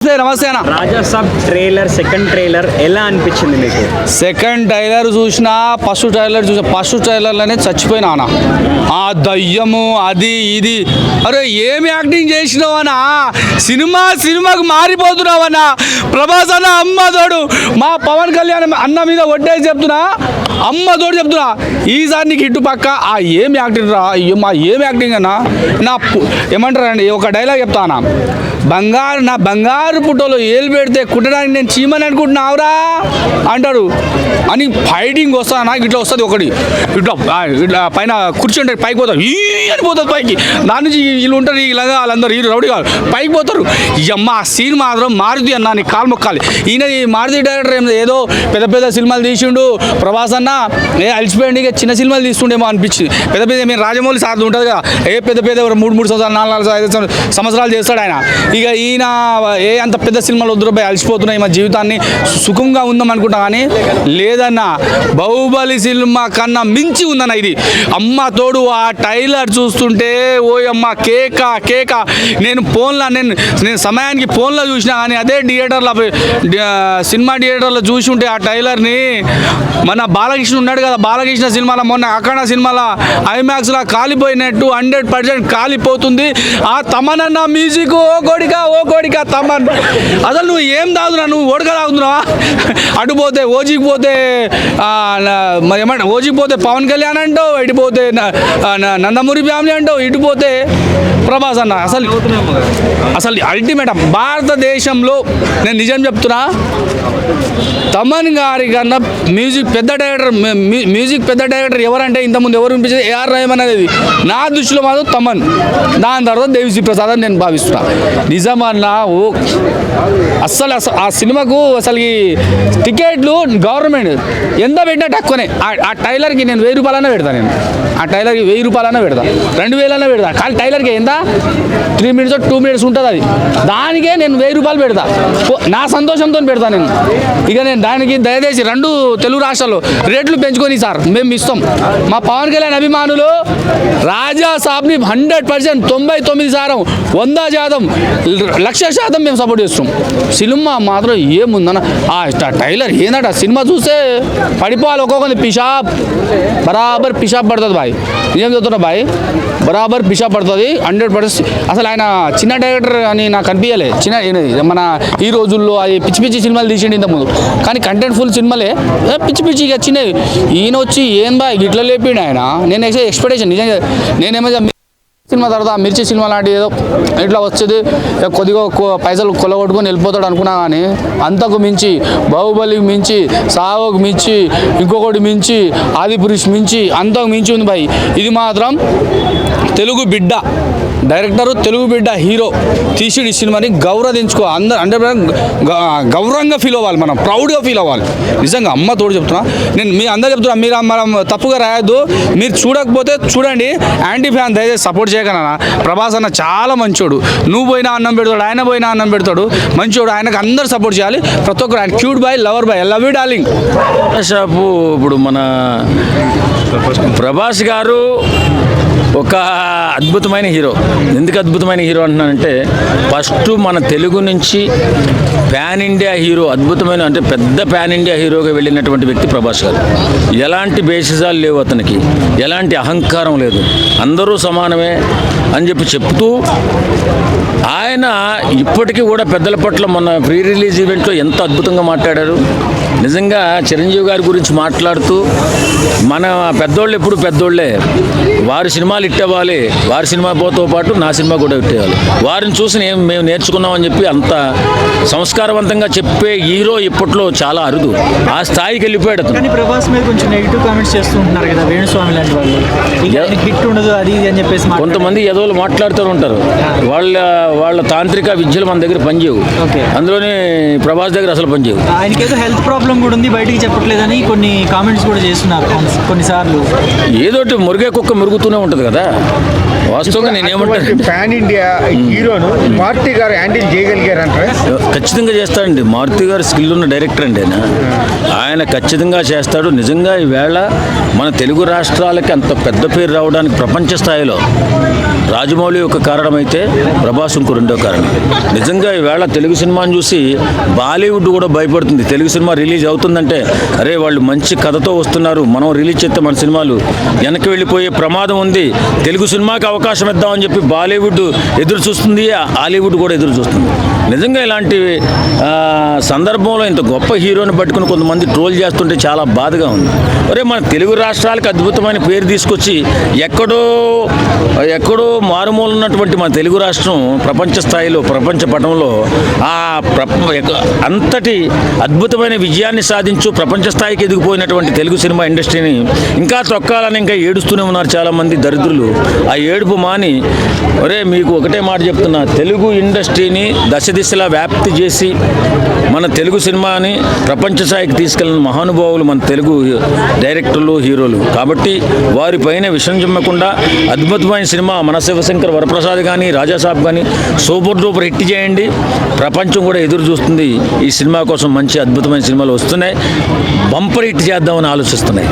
నమస్తే అన్న. రాజా సాబ్ trailer second trailer ఎలా అనిపించింది మీకు? సెకండ్ ట్రైలర్ చూసినా ఫస్ట్ ట్రైలర్ చూసిన ఫస్ట్ ట్రైలర్లోనే చచ్చిపోయినా అన్న. ఆ దయ్యము అది ఇది అరే ఏమి యాక్టింగ్ చేసినావన్నా, సినిమాకు మారిపోతున్నావన్నా. ప్రభాస్ అన్న అమ్మ తోడు, మా పవన్ కళ్యాణ్ అన్న మీద ఒట్టేసి చెప్తున్నా, అమ్మ తోడు చెప్తున్నా, ఈసారి నీకు ఇటు పక్క ఆ ఏం యాక్టింగ్ రా, మా ఏం యాక్టింగ్ అన్నా. నా ఏమంటారండి, ఒక డైలాగ్ చెప్తా అన్న, నా బంగారు పుట్టలో ఏలు పెడితే కుట్టడానికి నేను చీమని అనుకుంటున్నావురా అంటాడు అని ఫైటింగ్ వస్తా నాకు ఇట్లా వస్తుంది ఒకటి, ఇట్లా పైన కూర్చుంటే పైకి పోతారు, ఈ అని పోతుంది పైకి. దాని నుంచి వీళ్ళు ఉంటారు, ఇలాగా వాళ్ళందరూ ఈ రౌడీ కాదు పైకి పోతారు. అమ్మ ఆ సీన్ మాత్రం మారుతి అన్న, నీ కాలు మొక్కాలి. ఈయన ఈ మారుతి డైరెక్టర్ ఏదో పెద్ద పెద్ద సినిమాలు తీసిండు, ప్రభాస్ అన్న అలిసిపోయింది, ఇక చిన్న సినిమాలు తీస్తుండేమో అనిపించింది. పెద్ద పెద్ద మేము రాజమౌళి సార్ ఉంటుంది కదా, పెద్ద పెద్ద 3 సంవత్సరాలు 4 సంవత్సరాలు చేస్తాడు ఆయన. ఇక ఈయన అంత పెద్ద సినిమాలు వద్దురపై అలసిపోతున్నాయి, మా జీవితాన్ని సుఖంగా ఉందాం అనుకుంటా, కానీ లేదన్న బాహుబలి సినిమా కన్నా మించి ఉందన్న ఇది. అమ్మ తోడు ఆ టైలర్ చూస్తుంటే ఓయమ్మ కేక. నేను సమయానికి ఫోన్లో చూసినా కానీ అదే థియేటర్లో సినిమా థియేటర్లో చూసి ఉంటే ఆ టైలర్ని మన బాలకృష్ణ ఉన్నాడు కదా, బాలకృష్ణ సినిమాలో మొన్న అఖండ సినిమాలో ఐమాక్స్లో కాలిపోయినట్టు 100% కాలిపోతుంది. ఆ తమనన్న మ్యూజిక్ ఓ కోడిక తమన్. అసలు నువ్వు ఏం తాగుతున్నా, నువ్వు ఓడక తాగుతున్నావా? అటుపోతే ఓజీకి పోతే మరి ఏమంట, ఓజీకి పోతే పవన్ కళ్యాణ్ అంటావు, ఇటుపోతే నందమూరి ఫ్యామిలీ అంటావు, ఇటుపోతే ప్రభాస్ అన్న. అసలు అల్టిమేట్ భారతదేశంలో నేను నిజం చెప్తున్నా, తమన్ గారి కన్నా మ్యూజిక్ పెద్ద డైరెక్టర్ ఎవరంటే ఇంతకుముందు ఎవరు వినిపించేది ఏఆర్ రెహమాన్ అనేది నా దృష్టిలో మాత్రం తమన్, దాని తర్వాత దేవిశ్రీ ప్రసాద్ అని నేను భావిస్తున్నా. నిజమన్నా అస్సలు ఆ సినిమాకు అసలు టికెట్లు గవర్నమెంట్ ఎంత పెట్టినా తక్కువనే. ఆ టైలర్కి నేను 1000 రూపాయలన్నా పెడతాను, నేను ఆ టైలర్కి 1000 రూపాయలన్నా పెడతా, 2000 పెడతా. కానీ టైలర్కి ఎంత 3 minutes 2 minutes ఉంటుంది, అది దానికే నేను 1000 రూపాయలు పెడతా, నా సంతోషంతో పెడతాను నేను. ఇక నేను దానికి దయచేసి 2 తెలుగు రాష్ట్రాల్లో రేట్లు పెంచుకొని సార్ మేము ఇస్తాం. మా పవన్ కళ్యాణ్ అభిమానులు రాజా సాబ్ని 100% 99% 100% 1,00,000% మేము సపోర్ట్ చేస్తాం. సినిమా మాత్రం ఏముందన్న, ఆ టైలర్ ఏందట, సినిమా చూస్తే పడిపోవాలి ఒక్కొక్కరి బరాబర్ పిషాబ్ పడుతుంది బాయ్. ఏం చెప్తున్నా బాయ్, బరాబర్ పిషాబ్ పడుతుంది 100%. అసలు ఆయన చిన్న డైరెక్టర్ అని నాకు అనిపించలే. మన ఈ రోజుల్లో అది పిచ్చి సినిమాలు తీసిండి ఇంతకుముందు, కానీ కంటెంట్ ఫుల్ సినిమాలే పిచ్చి ఇక చిన్నవి. ఈయన వచ్చి ఏం బాయ్ ఇట్లా లేపిండు ఆయన. నేను ఎక్స్పెక్టేషన్ నిజంగా నేనేమో సినిమా తర్వాత మిర్చి సినిమా లాంటి ఏదో ఇట్లా వచ్చేది కొద్దిగా పైసలు కొల్లగొట్టుకొని వెళ్ళిపోతాడు అనుకున్నా, కానీ అంతకు మించి బాహుబలికి మించి, సావుకు మించి, ఇంకొకటి మించి, ఆదిపురుష్ మించి, అంతకు మించి ఉంది బాయ్. ఇది మాత్రం తెలుగు బిడ్డ డైరెక్టరు, తెలుగు బిడ్డ హీరో తీసి ఈ సినిమాని గౌరవించుకో, అందరూ గౌరవంగా ఫీల్ అవ్వాలి, మనం ప్రౌడ్గా ఫీల్ అవ్వాలి. నిజంగా అమ్మ తోడు చెప్తున్నా, నేను మీ అందరూ చెప్తున్నా, మీరు మనం తప్పుగా రాయొద్దు. మీరు చూడకపోతే చూడండి, యాంటీ ఫ్యాన్ దయచేసి సపోర్ట్ చేయకనా. ప్రభాస్ అన్న చాలా మంచోడు, నువ్వు పోయినా అన్నం పెడతాడు, ఆయన పోయినా అన్నం పెడతాడు, మంచోడు. ఆయనకు అందరూ సపోర్ట్ చేయాలి, ప్రతి ఒక్కరు. ఆయన cute boy, lover boy, love you darling. ఇప్పుడు మన ప్రభాస్ గారు ఒక అద్భుతమైన హీరో. ఎందుకు అద్భుతమైన హీరో అంటున్నానంటే, ఫస్ట్ మన తెలుగు నుంచి ప్యాన్ ఇండియా హీరో, అద్భుతమైన అంటే పెద్ద ప్యాన్ ఇండియా హీరోగా వెళ్ళినటువంటి వ్యక్తి ప్రభాస్ గారు. ఎలాంటి బేసిజాలు లేవు అతనికి, ఎలాంటి అహంకారం లేదు, అందరూ సమానమే అని చెప్తూ ఆయన ఇప్పటికీ కూడా పెద్దల పట్ల మొన్న ప్రీ రిలీజ్ ఈవెంట్లో ఎంత అద్భుతంగా మాట్లాడారు. నిజంగా చిరంజీవి గారి గురించి మాట్లాడుతూ, మన పెద్దోళ్ళు ఎప్పుడు పెద్దోళ్ళే, వారి సినిమాలు ఇట్టేవాలి, వారి సినిమాతో పాటు నా సినిమా కూడా ఇట్టేయాలి, వారిని చూసి మేము నేర్చుకున్నామని చెప్పి అంత సంస్కారవంతంగా చెప్పే హీరో ఇప్పట్లో చాలా అరుదు. ఆ స్థాయికి వెళ్ళిపోయాడు. కానీ ప్రభాస్ మీద కొంచెం నెగిటివ్ కామెంట్స్ చేస్తూ ఉంటున్నారు కదా వేణుస్వామి లాంటి వాళ్ళు, హిట్ ఉండదు అది ఇది అని చెప్పేసి కొంతమంది ఏదోలు మాట్లాడుతూ ఉంటారు. వాళ్ళ తాంత్రిక విద్యలు మన దగ్గర పనిచేయవు, అందులోనే ప్రభాస్ దగ్గర అసలు పనిచేయవు. ఆయనకి ఏదో హెల్త్ ప్రాబ్లం కూడా ఉంది, బయటికి చెప్పట్లేదని కొన్ని కామెంట్స్ కూడా చేస్తున్నారు కొన్నిసార్లు. ఏదోటి మురిగే కుక్క మురుగుతూనే ఉంటుంది కదా. వాస్తవంగా నేనేమంటాను, పాన్ ఇండియా హీరోను మారుతి గారు హ్యాండిల్ చేయగలిగారు అంటారా? ఖచ్చితంగా చేస్తాడండి. మారుతి గారు స్కిల్ ఉన్న డైరెక్టర్ అండి ఆయన ఖచ్చితంగా చేస్తాడు. నిజంగా ఈవేళ మన తెలుగు రాష్ట్రాలకి అంత పెద్ద పేరు రావడానికి ప్రపంచ స్థాయిలో రాజమౌళి ఒక కారణమైతే ప్రభాస్ ఇంకో రెండో కారణం. నిజంగా ఈవేళ తెలుగు సినిమాని చూసి బాలీవుడ్ కూడా భయపడుతుంది. తెలుగు సినిమా రిలీజ్ అవుతుందంటే అరే వాళ్ళు మంచి కథతో వస్తున్నారు, మనం రిలీజ్ చేస్తే మన సినిమాలు వెనక్కి వెళ్ళిపోయే ప్రమాదం ఉంది, తెలుగు సినిమాకి అవకాశం ఇద్దామని చెప్పి బాలీవుడ్ ఎదురు చూస్తుంది, హాలీవుడ్ కూడా ఎదురు చూస్తుంది. నిజంగా ఇలాంటి సందర్భంలో ఇంత గొప్ప హీరోని పట్టుకుని కొంతమంది ట్రోల్ చేస్తుంటే చాలా బాధగా ఉంది. అరే మన తెలుగు రాష్ట్రాలకు అద్భుతమైన పేరు తీసుకొచ్చి ఎక్కడో మారుమూల ఉన్నటువంటి మన తెలుగు రాష్ట్రం ప్రపంచ స్థాయిలో ప్రపంచ పటంలో అంతటి అద్భుతమైన విజయాన్ని సాధించు ప్రపంచ స్థాయికి ఎదిగిపోయినటువంటి తెలుగు సినిమా ఇండస్ట్రీని ఇంకా తొక్కాలని ఇంకా ఏడుస్తూనే ఉన్నారు చాలామంది దరిద్రులు. ఆ ఏడుపు మాని ఒరే మీకు ఒకటే మాట చెప్తున్నా, తెలుగు ఇండస్ట్రీని దశ దిశలా వ్యాప్తి చేసి మన తెలుగు సినిమాని ప్రపంచ స్థాయికి తీసుకెళ్లిన మహానుభావులు మన తెలుగు డైరెక్టర్లు, హీరోలు. కాబట్టి వారిపైన విషం చిమ్మకుండా అద్భుతమైన సినిమా మన శివశంకర్ వరప్రసాద్ కానీ రాజాసాబ్ కానీ సూపర్ డూపర్ హిట్ చేయండి. ప్రపంచం కూడా ఎదురు చూస్తుంది. ఈ సినిమా కోసం మంచి అద్భుతమైన సినిమాలు వస్తున్నాయి, బంపర్ హిట్ చేద్దామని ఆలోచిస్తున్నాయి.